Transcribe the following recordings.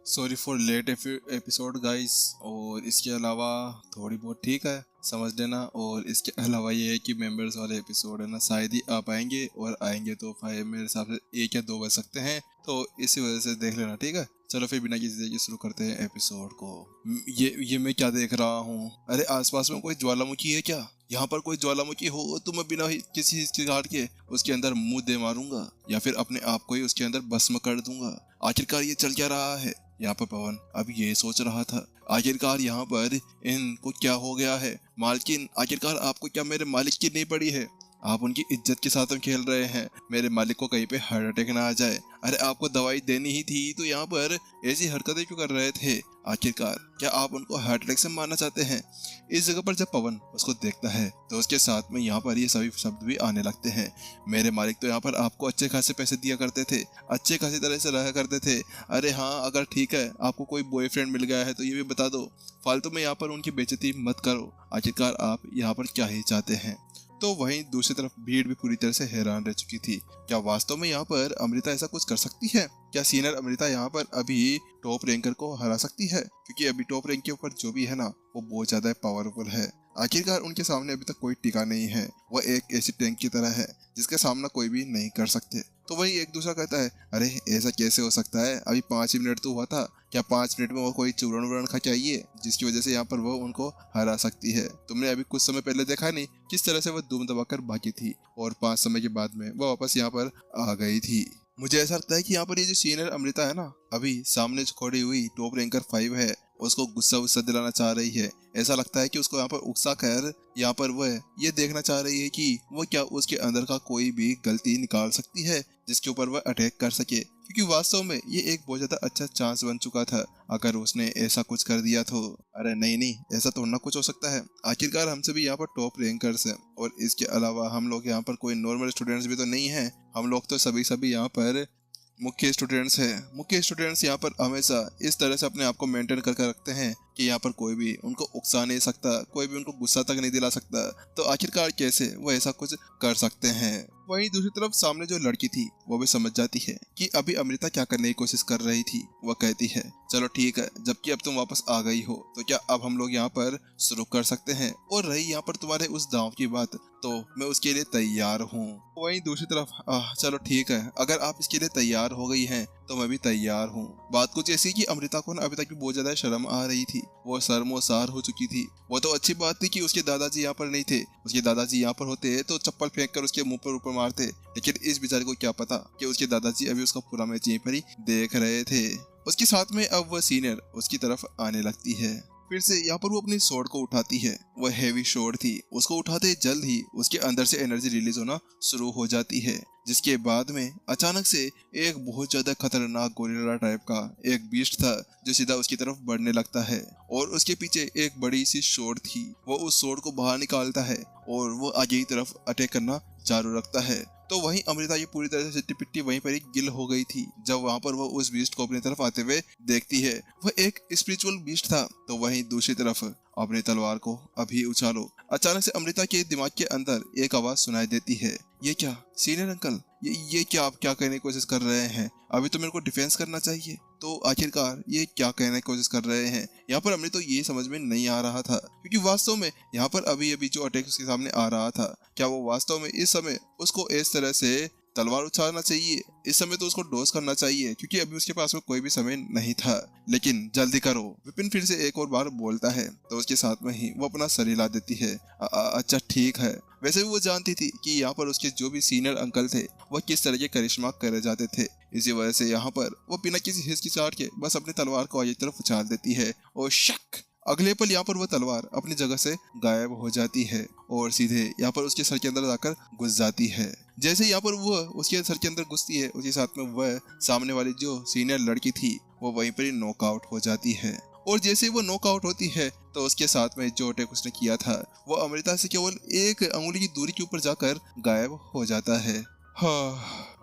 Sorry for late episode guys. और इसके अलावा थोड़ी बहुत ठीक है, समझ लेना। और इसके अलावा ये है कि मेंबर्स वाले एपिसोड है ना, शायद ही आ पाएंगे, और आएंगे तो फाइव मेरे हिसाब से 1 या 2 बज सकते हैं, तो इसी वजह से देख लेना, ठीक है। चलो फिर बिना किसी देरी के शुरू करते हैं एपिसोड को। ये मैं क्या देख रहा हूँ? अरे आसपास में कोई ज्वालामुखी है क्या? यहाँ पर कोई ज्वालामुखी हो तो मैं बिना किसी हिचकिचाहट के उसके अंदर मुंह दे मारूंगा, या फिर अपने आप को ही उसके अंदर भस्म कर दूंगा। आखिरकार ये चल क्या रहा है यहाँ पर? पवन अब ये सोच रहा था, आखिरकार यहाँ पर इनको क्या हो गया है? मालकिन, आखिरकार आपको क्या मेरे मालिक की नहीं पड़ी है? आप उनकी इज्जत के साथ में खेल रहे हैं। मेरे मालिक को कहीं पे हार्ट अटैक ना आ जाए। अरे आपको दवाई देनी ही थी तो यहाँ पर ऐसी हरकतें क्यों कर रहे थे? आखिरकार क्या आप उनको हार्ट अटैक से मारना चाहते हैं? इस जगह पर जब पवन उसको देखता है तो उसके साथ में यहाँ पर ये सभी शब्द भी आने लगते हैं। मेरे मालिक तो यहाँ पर आपको अच्छे खासे पैसे दिया करते थे, अच्छे खासी तरह से रहा करते थे। अरे हाँ, अगर ठीक है आपको कोई बॉयफ्रेंड मिल गया है तो ये भी बता दो, फालतू में यहाँ पर उनकी बेइज्जती मत करो। आखिरकार आप यहाँ पर क्या ही चाहते हैं? तो वहीं दूसरी तरफ भीड़ भी पूरी तरह से हैरान रह चुकी थी। क्या वास्तव में यहाँ पर अमृता ऐसा कुछ कर सकती है? क्या सीनियर अमृता यहाँ पर अभी टॉप रैंकर को हरा सकती है? क्योंकि अभी टॉप रैंक के ऊपर जो भी है ना, वो बहुत ज्यादा पावरफुल है। आखिरकार उनके सामने अभी तक कोई टिका नहीं है। वह एक ऐसी टैंक की तरह है जिसका सामना कोई भी नहीं कर सकते। तो वही एक दूसरा कहता है, अरे ऐसा कैसे हो सकता है? अभी 5 ही मिनट तो हुआ था, क्या 5 मिनट में वो कोई चूरण वूरण खा चाहिए जिसकी वजह से यहाँ पर वो उनको हरा सकती है? तुमने अभी कुछ समय पहले देखा नहीं किस तरह से वो धूम दबाकर भागी थी, और 5 समय के बाद में वो वापस यहाँ पर आ गई थी। मुझे ऐसा लगता है कि यहाँ पर ये जो सीनियर अमृता है ना, अभी सामने जो खड़ी हुई टॉप रैंकर 5 है, उसको गुस्सा दिलाना चाह रही है। ऐसा लगता है कि उसको यहाँ पर उकसा कर यहाँ पर वह ये देखना चाह रही है कि वो क्या उसके अंदर का कोई भी गलती निकाल सकती है जिसके ऊपर वह अटैक कर सके। क्योंकि वास्तव में ये एक बहुत ज्यादा अच्छा चांस बन चुका था अगर उसने ऐसा कुछ कर दिया तो। अरे नहीं नहीं, ऐसा तो ना कुछ हो सकता है। आखिरकार हमसे भी यहाँ पर टॉप रैंकर्स हैं, और इसके अलावा हम लोग यहाँ पर कोई नॉर्मल स्टूडेंट्स भी तो नहीं है। हम लोग तो सभी यहाँ पर मुख्य स्टूडेंट्स हैं। मुख्य स्टूडेंट्स यहाँ पर हमेशा इस तरह से अपने आप को मेंटेन करके रखते हैं कि यहाँ पर कोई भी उनको उकसा नहीं सकता, कोई भी उनको गुस्सा तक नहीं दिला सकता। तो आखिरकार कैसे वो ऐसा कुछ कर सकते हैं? वहीं दूसरी तरफ सामने जो लड़की थी वो भी समझ जाती है कि अभी अमृता क्या करने की कोशिश कर रही थी। वह कहती है, चलो ठीक है, जबकि अब तुम वापस आ गई हो तो क्या अब हम लोग यहाँ पर शुरू कर सकते हैं? और रही यहाँ पर तुम्हारे उस दांव की बात, तो मैं उसके लिए तैयार हूँ। वहीं दूसरी तरफ चलो ठीक है, अगर आप इसके लिए तैयार हो गई हैं तो मैं भी तैयार हूँ। बात कुछ ऐसी कि अमृता को ना अभी तक भी बहुत ज्यादा शर्म आ रही थी। वो शर्मोसार हो चुकी थी। वो तो अच्छी बात थी कि उसके दादाजी यहाँ पर नहीं थे। उसके दादाजी यहाँ पर होते तो चप्पल फेंक कर उसके मुंह पर ऊपर मारते, लेकिन इस बेचारे को क्या पता कि उसके दादाजी अभी उसका पूरा मैच यहीं पर ही देख रहे थे। उसके साथ में अब वह सीनियर उसकी तरफ आने लगती है। फिर से यहाँ पर वो अपनी स्वॉर्ड को उठाती है। वह हैवी स्वॉर्ड थी, उसको उठाते जल्द ही उसके अंदर से एनर्जी रिलीज होना शुरू हो जाती है, जिसके बाद में अचानक से एक बहुत ज्यादा खतरनाक गोरिल्ला टाइप का एक बीस्ट था जो सीधा उसकी तरफ बढ़ने लगता है, और उसके पीछे एक बड़ी सी स्वॉर्ड थी। वो उस स्वॉर्ड को बाहर निकालता है और वो आगे की तरफ अटैक करना जारी रखता है। तो वहीं अमृता ये पूरी तरह से सिट्टी पिट्टी वहीं पर ही गिल हो गई थी जब वहां पर वो उस बीस्ट को अपनी तरफ आते हुए देखती है। वह एक स्पिरिचुअल बीस्ट था। तो वहीं दूसरी तरफ अपनी तलवार को अभी उछालो। अचानक से अमृता के दिमाग के अंदर एक आवाज सुनाई देती है, ये क्या सीनियर अंकल, ये क्या आप क्या कहने की कोशिश कर रहे हैं? अभी तो मेरे को डिफेंस करना चाहिए। तो आखिरकार ये क्या कहने की कोशिश कर रहे हैं? यहाँ पर अमृता तो ये समझ में नहीं आ रहा था, क्योंकि वास्तव में यहाँ पर अभी अभी जो अटैक उसके सामने आ रहा था, क्या वो वास्तव में इस समय उसको इस तरह से तलवार उछालना चाहिए? इस समय तो उसको डोज करना चाहिए, क्योंकि अभी उसके पास में कोई भी समय नहीं था। लेकिन जल्दी करो, विपिन फिर से एक और बार बोलता है। तो उसके साथ में ही वो अपना सर हिला देती है। अच्छा ठीक है। वैसे भी वो जानती थी कि यहाँ पर उसके जो भी सीनियर अंकल थे वह किस तरह के करिश्मा करे जाते थे। इसी वजह से यहाँ पर वो बिना किसी हिचकिचाहट के बस अपनी तलवार को आगे की तरफ उछाल देती है, और शक अगले पल यहाँ पर वह तलवार अपनी जगह से गायब हो जाती है और सीधे यहाँ पर उसके सर के अंदर जाकर घुस जाती है। जैसे यहाँ पर वह उसके सर के अंदर घुसती है, उसके साथ में वह सामने वाली जो सीनियर लड़की थी वो वहीं पर ही नॉकआउट हो जाती है। और जैसे वो नॉकआउट होती है तो उसके साथ में जो अटैक उसने किया था वो अमृता से केवल 1 अंगुली की दूरी के ऊपर जाकर गायब हो जाता है। हाँ,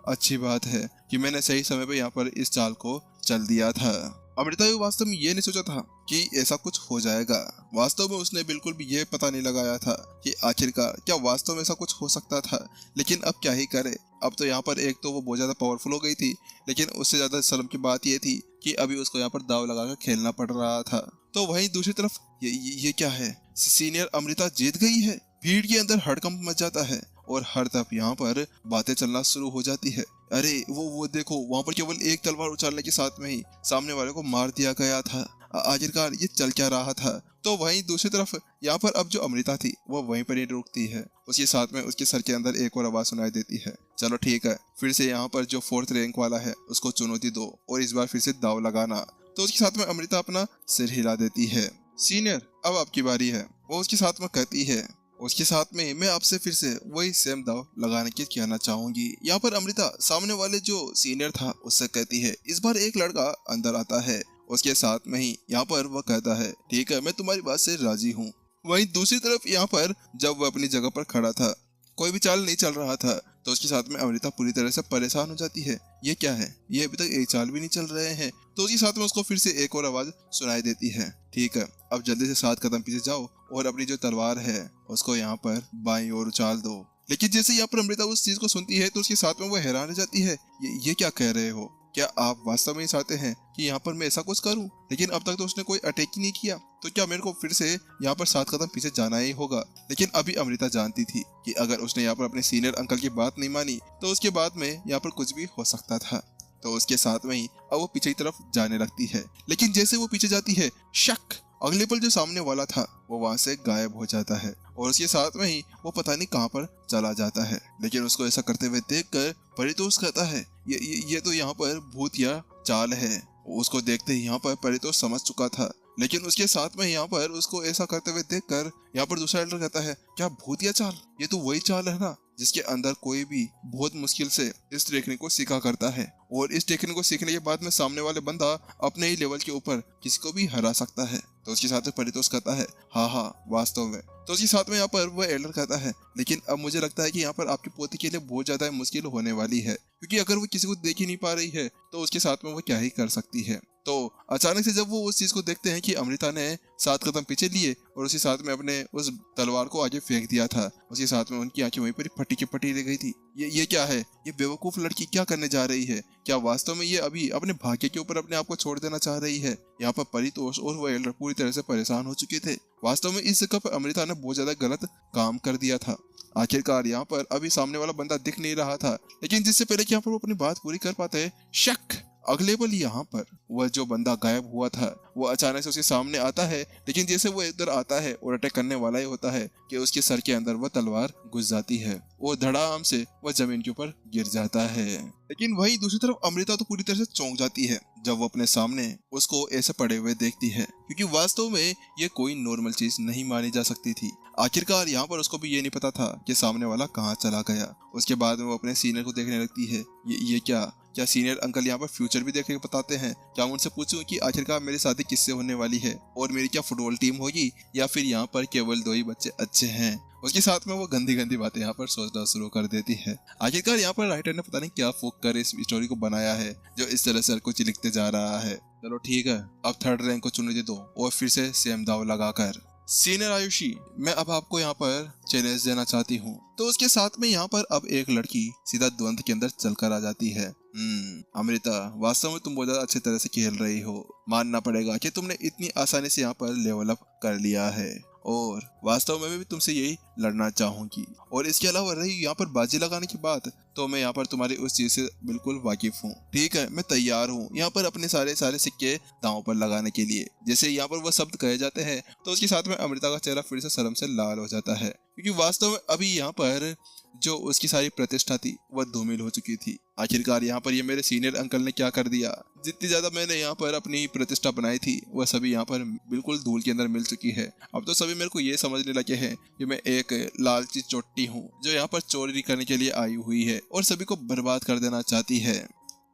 अच्छी बात है कि मैंने सही समय पे यहाँ पर इस चाल को चल दिया था। अमृता भी वास्तव में ये नहीं सोचा था कि ऐसा कुछ हो जाएगा। वास्तव में उसने बिल्कुल भी ये पता नहीं लगाया था कि आखिरकार क्या वास्तव में ऐसा कुछ हो सकता था। लेकिन अब क्या ही करे, अब तो यहाँ पर एक तो वो बहुत ज़्यादा पावरफुल हो गई थी, लेकिन उससे ज़्यादा शर्म की बात ये थी कि अभी उसको यहाँ पर दाव लगाकर खेलना पड़ रहा था। तो वहीं दूसरी तरफ ये क्या है, सीनियर अमृता जीत गई है। भीड़ के अंदर हड़कंप मच जाता है और हर तरफ यहाँ पर बातें चलना शुरू हो जाती है। अरे वो देखो, वहाँ पर केवल एक तलवार उछालने के साथ में ही सामने वाले को मार दिया गया था। आखिरकार ये चल क्या रहा था। तो वहीं दूसरी तरफ यहाँ पर अब जो अमृता थी वो वहीं पर ही रुकती है। उसके साथ में उसके सर के अंदर एक और आवाज सुनाई देती है, चलो ठीक है, फिर से यहाँ पर जो 4th रैंक वाला है उसको चुनौती दो और इस बार फिर से दाव लगाना। तो उसके साथ में अमृता अपना सिर हिला देती है। सीनियर, अब आपकी बारी है, वो उसके साथ में कहती है। उसके साथ में मैं आपसे फिर से वही सेम दाव लगाने की कहना चाहूंगी। यहाँ पर अमृता सामने वाले जो सीनियर था उससे कहती है। इस बार एक लड़का अंदर आता है, उसके साथ में ही यहाँ पर वह कहता है, ठीक है, मैं तुम्हारी बात से राजी हूँ। वहीं दूसरी तरफ यहाँ पर जब वह अपनी जगह पर खड़ा था, कोई भी चाल नहीं चल रहा था, तो उसके साथ में अमृता पूरी तरह से परेशान हो जाती है। ये क्या है, ये अभी तक एक चाल भी नहीं चल रहे हैं। तो उसके साथ में उसको फिर से एक और आवाज सुनाई देती है, ठीक है, अब जल्दी से 7 कदम पीछे जाओ और अपनी जो तलवार है उसको यहाँ पर बाईं ओर उछाल दो। लेकिन जैसे यहाँ पर अमृता उस चीज को सुनती है तो उसके साथ में वो हैरान रह जाती है। ये क्या कह रहे हो, क्या आप वास्तव में चाहते हैं कि यहाँ पर मैं ऐसा कुछ करूं? लेकिन अब तक तो उसने कोई अटैक ही नहीं किया, तो क्या मेरे को फिर से यहाँ पर 7 कदम पीछे जाना ही होगा? लेकिन अभी अमृता जानती थी कि अगर उसने यहाँ पर अपने सीनियर अंकल की बात नहीं मानी तो उसके बाद में यहाँ पर कुछ भी हो सकता था। तो उसके साथ में ही अब वो पीछे की तरफ जाने लगती है। लेकिन जैसे वो पीछे जाती है, शक, अगले पल जो सामने वाला था वो वहां से गायब हो जाता है और उसके साथ में ही वो पता नहीं कहां पर चला जाता है। लेकिन उसको ऐसा करते हुए देखकर परितोष कहता है, ये तो यहाँ पर भूत या चाल है। उसको देखते ही यहाँ पर परितोष समझ चुका था। लेकिन उसके साथ में यहाँ पर उसको ऐसा करते हुए देखकर यहाँ पर दूसरा एल्डर कहता है, क्या भूत या चाल? ये तो वही चाल है ना जिसके अंदर कोई भी बहुत मुश्किल से इस टेक्निक को सीखा करता है और इस टेक्निक को सीखने के बाद में सामने वाले बंदा अपने ही लेवल के ऊपर किसी को भी हरा सकता है। तो उसके साथ में परितोष कहता है, हाँ वास्तव में। तो उसके साथ में यहाँ पर वह एल्डर कहता है, लेकिन अब मुझे लगता है कि यहाँ पर आपकी पोती के लिए बहुत ज्यादा मुश्किल होने वाली है, क्योंकि अगर वो किसी को देख ही नहीं पा रही है तो उसके साथ में वो क्या ही कर सकती है। तो अचानक से जब वो उस चीज को देखते हैं कि अमृता ने 7 कदम पीछे लिए और उसी साथ में अपने उस तलवार को आगे फेंक दिया था, उसके साथ में उनकी आंखें वहीं पर फटी की फटी रह गई थी। ये क्या है, ये बेवकूफ लड़की क्या करने जा रही है? क्या वास्तव में ये अभी अपने भाग्य के ऊपर अपने आप को छोड़ देना चाह रही है? यहाँ पर परितोष और वह एल्डर पूरी तरह से परेशान हो चुके थे। वास्तव में इस जगह पर अमृता ने बहुत ज्यादा गलत काम कर दिया था। आखिरकार यहाँ पर अभी सामने वाला बंदा दिख नहीं रहा था, लेकिन जिससे पहले कि यहाँ पर वो अपनी बात पूरी कर पाते, शक, अगले पल यहाँ पर वह जो बंदा गायब हुआ था वो अचानक से उसके सामने आता है। लेकिन जैसे वो इधर आता है और अटैक करने वाला ही होता है कि उसके सर के अंदर वह तलवार घुस जाती है और धड़ाम से वह जमीन के ऊपर गिर जाता है। लेकिन वही दूसरी तरफ अमृता तो पूरी तरह से चौंक जाती है जब वो अपने सामने उसको ऐसे पड़े हुए देखती है, क्योंकि वास्तव में ये कोई नॉर्मल चीज नहीं मानी जा सकती थी। आखिरकार यहाँ पर उसको भी ये नहीं पता था कि सामने वाला कहाँ चला गया। उसके बाद में वो अपने सीनियर को देखने लगती है। ये क्या सीनियर अंकल यहाँ पर फ्यूचर भी देख के बताते हैं? क्या मैं उनसे पूछूं कि आखिरकार मेरी शादी किससे होने वाली है और मेरी क्या फुटबॉल टीम होगी या फिर यहाँ पर केवल 2 ही बच्चे अच्छे हैं? उसके साथ में वो गंदी गंदी बातें यहाँ पर सोचना शुरू कर देती है। आखिरकार यहाँ पर राइटर ने पता नहीं क्या फूक कर इस स्टोरी को बनाया है जो इस तरह से कुछ लिखते जा रहा है। चलो ठीक है, अब 3rd रैंक को चुनौती दो और फिर से सेम दाव लगाकर। सीनियर आयुषी, मैं अब आपको यहाँ पर चैलेंज देना चाहती हूँ। तो उसके साथ में यहाँ पर अब एक लड़की सीधा द्वंद के अंदर चलकर आ जाती है। अमृता, वास्तव में तुम बहुत ज्यादा अच्छी तरह से खेल रही हो। मानना पड़ेगा कि तुमने इतनी आसानी से यहाँ पर लेवल अप कर लिया है और वास्तव में मैं भी तुमसे यही लड़ना चाहूंगी। और इसके अलावा रही यहाँ पर बाजी लगाने की बात, तो मैं यहाँ पर तुम्हारी उस चीज से बिल्कुल वाकिफ हूँ। ठीक है, मैं तैयार हूँ यहाँ पर अपने सारे सिक्के दांव पर लगाने के लिए। जैसे यहाँ पर वह शब्द कहे जाते हैं तो उसके साथ में अमृता का चेहरा फिर से शर्म से लाल हो जाता है, क्योंकि वास्तव में अभी यहाँ पर जो उसकी सारी प्रतिष्ठा थी वह धूमिल हो चुकी थी। आखिरकार यहाँ पर ये मेरे सीनियर अंकल ने क्या कर दिया? जितनी ज्यादा मैंने यहाँ पर अपनी प्रतिष्ठा बनाई थी वह सभी यहाँ पर बिल्कुल धूल के अंदर मिल चुकी है। अब तो सभी मेरे को ये समझने लगे हैं कि मैं एक लालची चोटी हूँ जो यहाँ पर चोरी करने के लिए आई हुई है और सभी को बर्बाद कर देना चाहती है।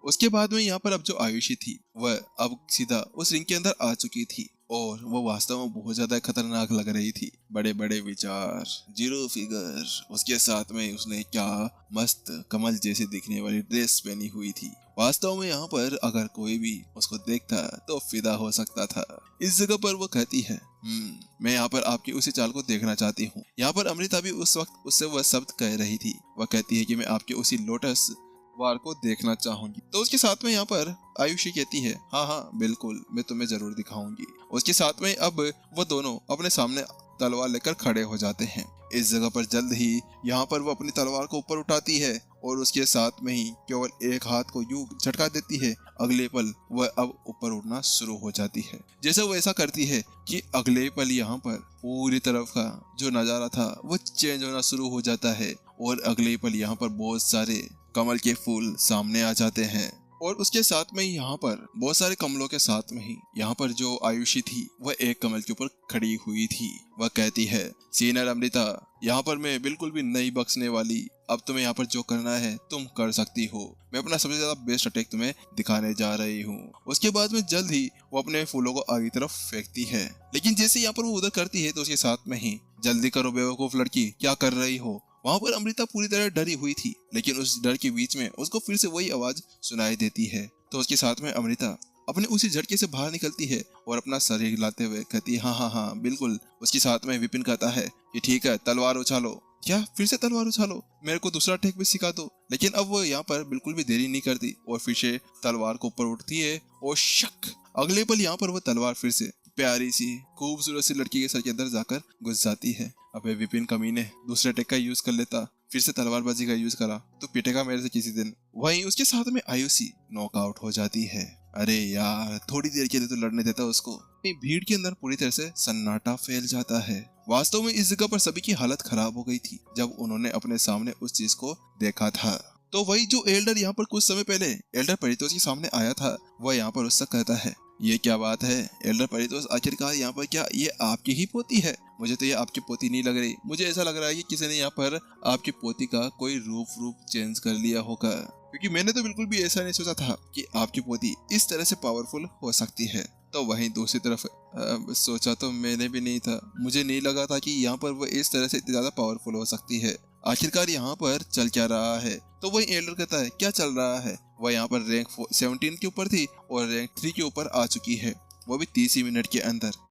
उसके बाद में यहाँ पर अब जो आयुषी थी वह अब सीधा उस रिंग के अंदर आ चुकी थी और वो वास्तव में बहुत ज्यादा खतरनाक लग रही थी। बड़े बड़े विचार, जीरो फिगर, उसके साथ में उसने क्या मस्त कमल जैसे दिखने वाली ड्रेस पहनी हुई थी। वास्तव में यहाँ पर अगर कोई भी उसको देखता तो फिदा हो सकता था। इस जगह पर वो कहती है, मैं यहाँ पर आपकी उसी चाल को देखना चाहती हूँ। यहाँ पर अमृता भी उस वक्त उससे वह शब्द कह रही थी। वह कहती है कि मैं आपके उसी लोटस वार को देखना चाहूंगी। तो उसके साथ में यहाँ पर आयुषी कहती है, हाँ हाँ बिल्कुल, मैं तुम्हें जरूर दिखाऊंगी। उसके साथ में अब वो दोनों अपने सामने तलवार लेकर खड़े हो जाते हैं। इस जगह पर जल्द ही यहाँ पर वो अपनी तलवार को ऊपर उठाती है और उसके साथ में ही केवल एक हाथ को यूं झटका देती है। अगले पल वह अब ऊपर उड़ना शुरू हो जाती है। जैसे वो ऐसा करती है कि अगले पल यहाँ पर पूरी तरफ का जो नजारा था वो चेंज होना शुरू हो जाता है और अगले पल यहाँ पर बहुत सारे कमल के फूल सामने आ जाते हैं। और उसके साथ में ही यहाँ पर बहुत सारे कमलों के साथ में ही यहाँ पर जो आयुषी थी वह एक कमल के ऊपर खड़ी हुई थी। वह कहती है, सीनियर अमृता, यहाँ पर मैं बिल्कुल भी नहीं बख्शने वाली। अब तुम्हें यहाँ पर जो करना है तुम कर सकती हो। मैं अपना सबसे ज्यादा बेस्ट अटैक तुम्हें दिखाने जा रही हूँ। उसके बाद में जल्द ही वो अपने फूलों को आगे तरफ फेंकती है। लेकिन जैसे यहाँ पर वो उधर करती है तो उसके साथ में ही, जल्दी करो बेवकूफ लड़की, क्या कर रही हो। वहाँ पर अमृता पूरी तरह डरी हुई थी, लेकिन उस डर के बीच में उसको फिर से वही आवाज सुनाई देती है। तो उसके साथ में अमृता अपने उसी झटके से बाहर निकलती है और अपना सर हिलाते हुए कहती है, हाँ हाँ हाँ बिल्कुल। उसके साथ में विपिन कहता है कि ठीक है, तलवार उछालो। क्या फिर से तलवार उछालो, मेरे को दूसरा टेक भी सिखा दो। लेकिन अब वो यहाँ पर बिल्कुल भी देरी नहीं करती और फिर से तलवार को ऊपर उठती है और शक, अगले पल यहाँ पर वो तलवार फिर से प्यारी सी खूबसूरत सी लड़की के सर के अंदर जाकर घुस जाती है। अबे विपिन कमीने, दूसरे टेक का यूज कर लेता, फिर से तलवारबाजी का यूज करा तो पिटेगा मेरे से किसी दिन। वहीं उसके साथ में आयुषी नॉकआउट हो जाती है। अरे यार, थोड़ी देर के लिए तो लड़ने देता उसको। भीड़ के अंदर पूरी तरह से सन्नाटा फैल जाता है। वास्तव में इस जगह पर सभी की हालत खराब हो गई थी जब उन्होंने अपने सामने उस चीज को देखा था। तो वही जो एल्डर यहाँ पर कुछ समय पहले एल्डर परितोष के सामने आया था, वह यहाँ पर उससे कहता है, ये क्या बात है एल्डर परितोष, आखिरकार यहाँ पर क्या ये आपकी ही पोती है? मुझे तो ये आपकी पोती नहीं लग रही। मुझे ऐसा लग रहा है कि किसी ने यहाँ पर आपकी पोती का कोई रूप चेंज कर लिया होगा, क्योंकि मैंने तो बिल्कुल भी ऐसा नहीं सोचा था कि आपकी पोती इस तरह से पावरफुल हो सकती है। तो वहीं दूसरी तरफ सोचा तो मैंने भी नहीं था। मुझे नहीं लगा था कि यहाँ पर वो इस तरह से इतनी ज्यादा पावरफुल हो सकती है। आखिरकार यहाँ पर चल क्या रहा है? तो वही एल्डर कहता है, क्या चल रहा है? वह यहाँ पर रैंक 17 के ऊपर थी और रैंक 3 के ऊपर आ चुकी है, वो भी 30 ही मिनट के अंदर।